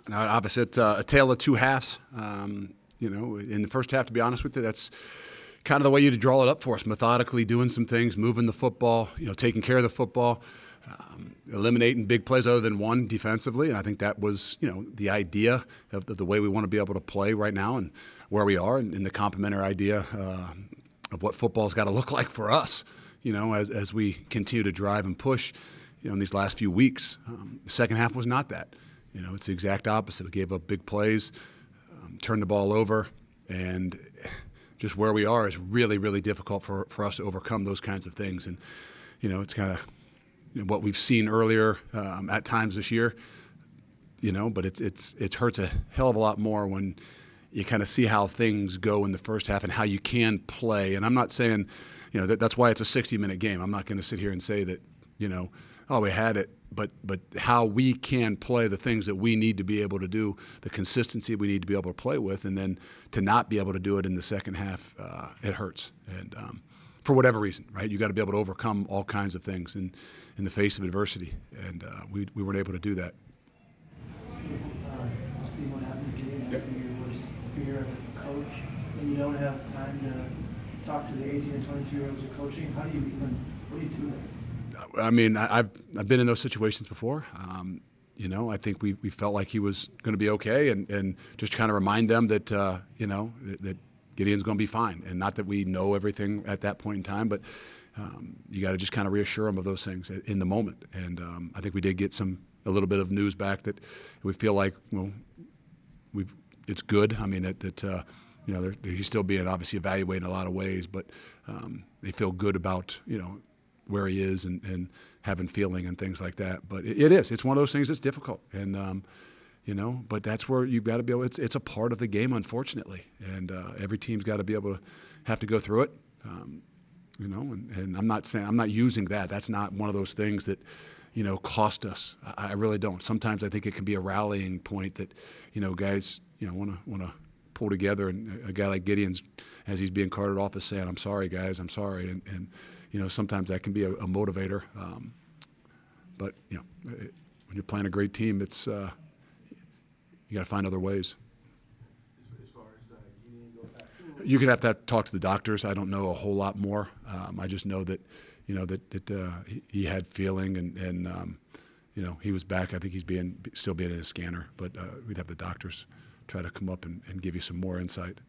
Now, obviously, it's a tale of two halves. In the first half, to be honest with you, that's kind of the way you draw it up for us, methodically doing some things, moving the football, taking care of the football, eliminating big plays other than one defensively. And I think that was, the idea of the way we want to be able to play right now and where we are, and the complementary idea of what football's got to look like for us, as we continue to drive and push, in these last few weeks. The second half was not that. It's the exact opposite. We gave up big plays, turned the ball over, and just where we are is really, really difficult for us to overcome those kinds of things. And, it's kind of what we've seen earlier at times this year, but it hurts a hell of a lot more when you kind of see how things go in the first half and how you can play. And I'm not saying, that's why it's a 60-minute game. I'm not going to sit here and say that, we had it. But how we can play the things that we need to be able to do, the consistency we need to be able to play with, and then to not be able to do it in the second half, it hurts. And for whatever reason, right? You got to be able to overcome all kinds of things in the face of adversity, and we weren't able to do that. See what happened to Gideon. That's your worst fear as a coach, and you don't have time to talk to the 18 and 22-year-olds you're coaching. What do you do there? I mean, I've been in those situations before. I think we felt like he was going to be okay, and just kind of remind them that that Gideon's going to be fine, and not that we know everything at that point in time, but you got to just kind of reassure them of those things in the moment. And I think we did get a little bit of news back that we feel like it's good. I mean that he's still being obviously evaluated in a lot of ways, but they feel good about where he is and having feeling and things like that. But it's one of those things that's difficult. And, but that's where you've got to be able, it's a part of the game, unfortunately. And every team's got to be able to have to go through it, and I'm not using that. That's not one of those things that, cost us. I really don't. Sometimes I think it can be a rallying point that, guys, want to pull together. And a guy like Gideon's, as he's being carted off, is saying, "I'm sorry, guys, I'm sorry." And sometimes that can be a motivator. But when you're playing a great team, it's you got to find other ways. As far as Gideon goes, You're gonna have to talk to the doctors. I don't know a whole lot more. I just know that he had feeling, and he was back. I think he's still being in a scanner, but we'd have the doctors try to come up and give you some more insight.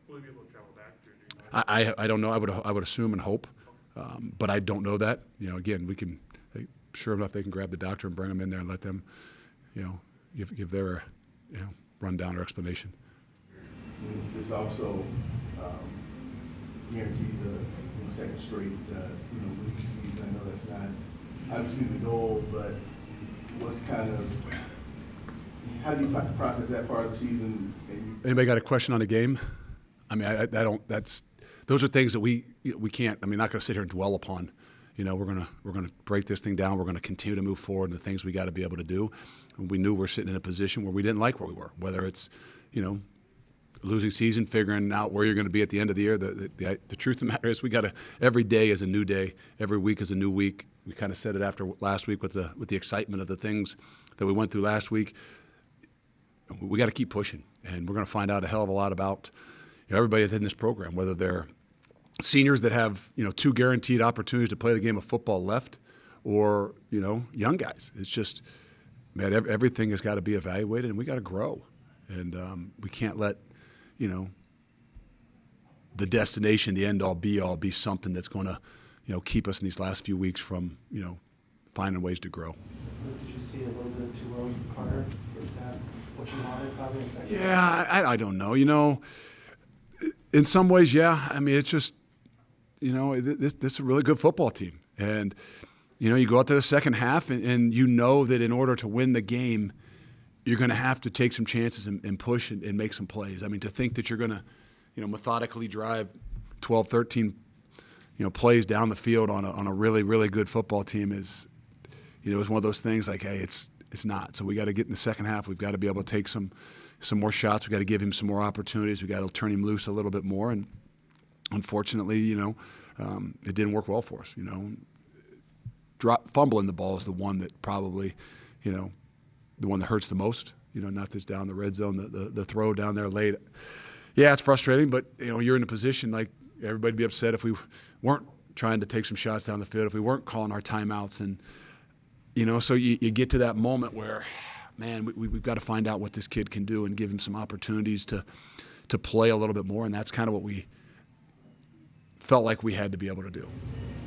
Will he be able to travel back? I don't know. I would assume and hope, but I don't know that. Again, sure enough, they can grab the doctor and bring them in there and let them, give their, rundown or explanation. This also guarantees a second straight rookie season. I know that's not obviously the goal, but how do you process that part of the season? Anybody got a question on the game? I mean, I don't. Those are things that we can't. I mean, not going to sit here and dwell upon. We're gonna break this thing down. We're going to continue to move forward in the things we got to be able to do. And we knew we're sitting in a position where we didn't like where we were. Whether it's, losing season, figuring out where you're going to be at the end of the year. The truth of the matter is, every day is a new day. Every week is a new week. We kind of said it after last week with the excitement of the things that we went through last week. We got to keep pushing, and we're going to find out a hell of a lot about everybody in this program, whether they're seniors that have 2 guaranteed opportunities to play the game of football left, or young guys. It's just, man, everything has got to be evaluated, and we got to grow, and we can't let the destination, the end all be all, be something that's going to keep us in these last few weeks from finding ways to grow. Did you see a little bit of 2 rows of Carter first half? What you wanted probably in second? Yeah, I don't know. In some ways, yeah. I mean, it's just this is a really good football team, and you go out to the second half, and that in order to win the game, you're going to have to take some chances and push and make some plays. I mean, to think that you're going to methodically drive 12, 13 plays down the field on a really, really good football team is one of those things like, hey, it's not. So we got to get in the second half. We've got to be able to take some more shots. We've got to give him some more opportunities. We've got to turn him loose a little bit more. And unfortunately, it didn't work well for us. Fumbling the ball is the one that probably, the one that hurts the most. not this down the red zone, the throw down there late. Yeah, it's frustrating, but you're in a position like everybody'd be upset if we weren't trying to take some shots down the field, if we weren't calling our timeouts, and so you get to that moment where, man, we've got to find out what this kid can do and give him some opportunities to play a little bit more, and that's kind of what we felt like we had to be able to do.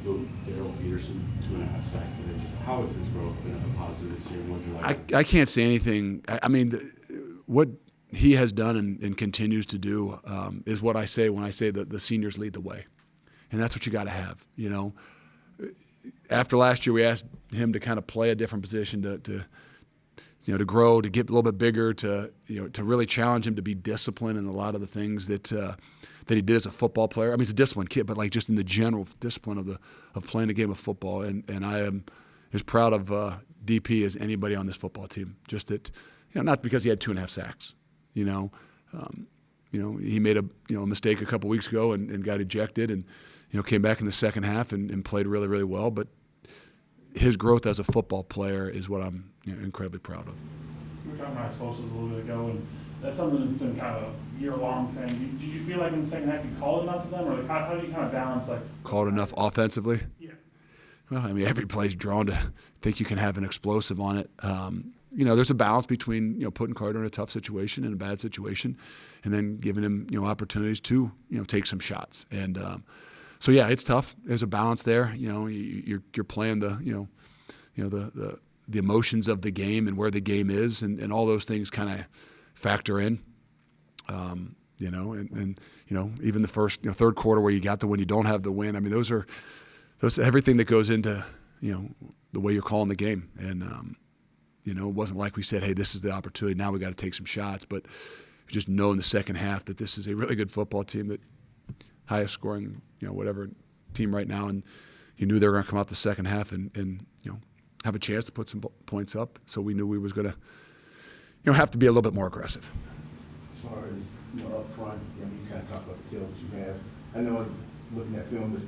So Daryl Peterson, 2.5 sacks today. Just how has his growth been a positive this year? What would you like? I can't say anything. I mean, what he has done and continues to do is what I say when I say that the seniors lead the way, and that's what you got to have. After last year, we asked him to kind of play a different position to grow, to get a little bit bigger, to really challenge him to be disciplined in a lot of the things that he did as a football player. I mean, he's a disciplined kid, but like just in the general discipline of playing a game of football. And I am as proud of DP as anybody on this football team. Just that, not because he had 2.5 sacks. He made a mistake a couple weeks ago and got ejected, and came back in the second half and played really, really well. But his growth as a football player is what I'm incredibly proud of. We were talking about explosives a little bit ago, and that's something that's been kind of a year-long thing. Did you feel like in the second half you called enough of them, or how do you kind of balance called enough offensively? Yeah. Well, I mean, every play's drawn to think you can have an explosive on it. There's a balance between putting Carter in a tough situation and a bad situation, and then giving him opportunities to take some shots. And so yeah, it's tough. There's a balance there. You're playing the emotions of the game and where the game is, and all those things kind of factor in. And even the first third quarter where you got the win, you don't have the win. I mean, those everything that goes into the way you're calling the game. And it wasn't like we said, hey, this is the opportunity. Now we got to take some shots. But you just know in the second half that this is a really good football team, that highest scoring whatever team right now, and you knew they were going to come out the second half and have a chance to put some points up. So we knew we was going to have to be a little bit more aggressive. As far as up front, you kind of talk about the tail that you have. I know looking at film, it's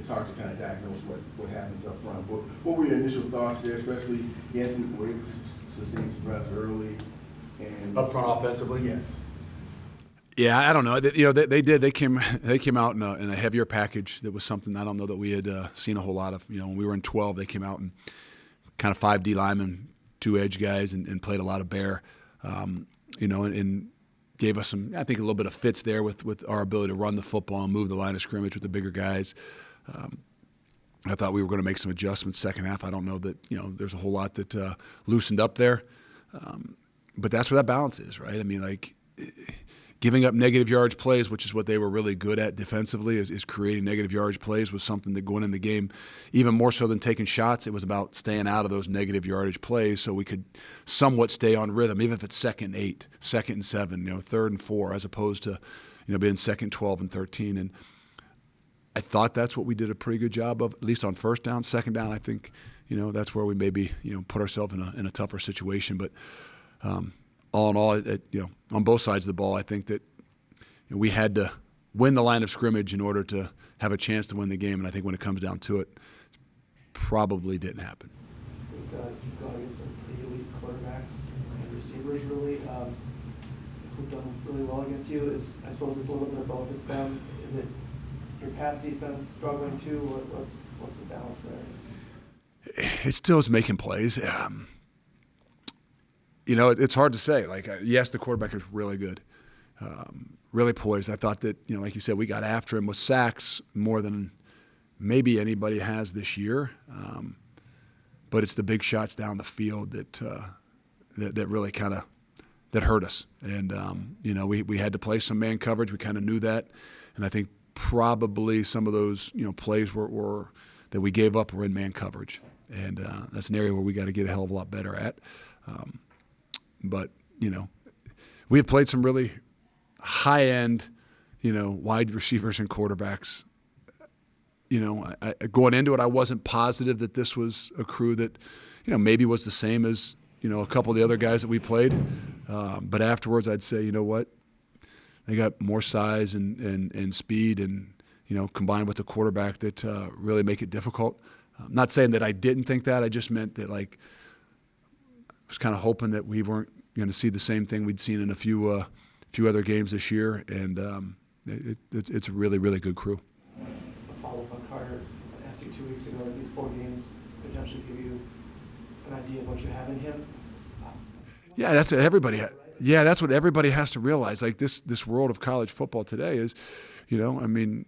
hard to kind of diagnose what happens up front. But what were your initial thoughts there, especially Jensen were able to sustain some reps early and Up front offensively? Yes. Yeah, I don't know. They did. They came out in a heavier package. That was something I don't know that we had seen a whole lot of. When we were in 12, they came out and kind of 5 D linemen, 2 edge guys, and played a lot of bear. And gave us some, I think, a little bit of fits there with our ability to run the football and move the line of scrimmage with the bigger guys. I thought we were going to make some adjustments second half. I don't know that there's a whole lot that loosened up there, but that's where that balance is, right? I mean, like, giving up negative yardage plays, which is what they were really good at defensively, is creating negative yardage plays, was something that going in the game, even more so than taking shots, it was about staying out of those negative yardage plays so we could somewhat stay on rhythm, even if it's 2nd and 8, 2nd and 7, 3rd and 4, as opposed to being 2nd, 12, and 13. And I thought that's what we did a pretty good job of, at least on first down. Second down, I think that's where we maybe put ourselves in a tougher situation. But all in all, on both sides of the ball, I think that we had to win the line of scrimmage in order to have a chance to win the game. And I think when it comes down to it, probably didn't happen. You've gone against some pretty elite quarterbacks and receivers, really, who've done really well against you. I suppose it's a little bit of both. It's them. Is it your pass defense struggling too? What's the balance there? It still is making plays. It's hard to say. Like, yes, the quarterback is really good, really poised. I thought that, like you said, we got after him with sacks more than maybe anybody has this year. But it's the big shots down the field that really kind of that hurt us. And we had to play some man coverage. We kind of knew that, and I think probably some of those plays were that we gave up were in man coverage, and that's an area where we got to get a hell of a lot better at. But we have played some really high-end, wide receivers and quarterbacks. Going into it, I wasn't positive that this was a crew that, maybe was the same as, a couple of the other guys that we played. But afterwards, I'd say, you know what? They got more size and speed and, combined with the quarterback that really make it difficult. I'm not saying that I didn't think that. I just meant that, like, I was kind of hoping that we weren't going to see the same thing we'd seen in a few other games this year, and it's a really, really good crew. A follow-up on Carter. I asked you 2 weeks ago that these 4 games potentially give you an idea of what you have in him. Yeah, that's what everybody. Yeah, that's what everybody has to realize. Like this world of college football today is, I mean,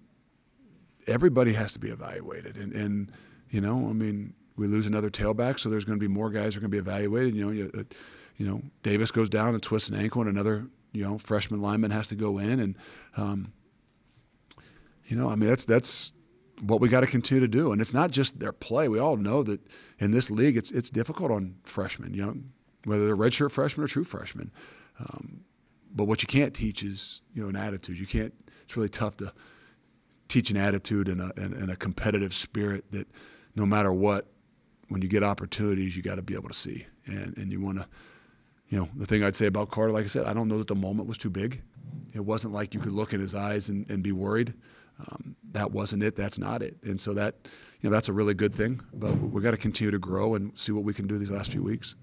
everybody has to be evaluated, and I mean, we lose another tailback, so there's going to be more guys who are going to be evaluated. Davis goes down and twists an ankle, and another freshman lineman has to go in, and I mean that's what we got to continue to do. And it's not just their play. We all know that in this league, it's difficult on freshmen, whether they're redshirt freshmen or true freshmen. But what you can't teach is an attitude. You can't. It's really tough to teach an attitude and a competitive spirit that no matter what, when you get opportunities, you got to be able to see. And you want to, the thing I'd say about Carter, like I said, I don't know that the moment was too big. It wasn't like you could look in his eyes and be worried. That wasn't it. That's not it. And so that, that's a really good thing. But we got to continue to grow and see what we can do these last few weeks.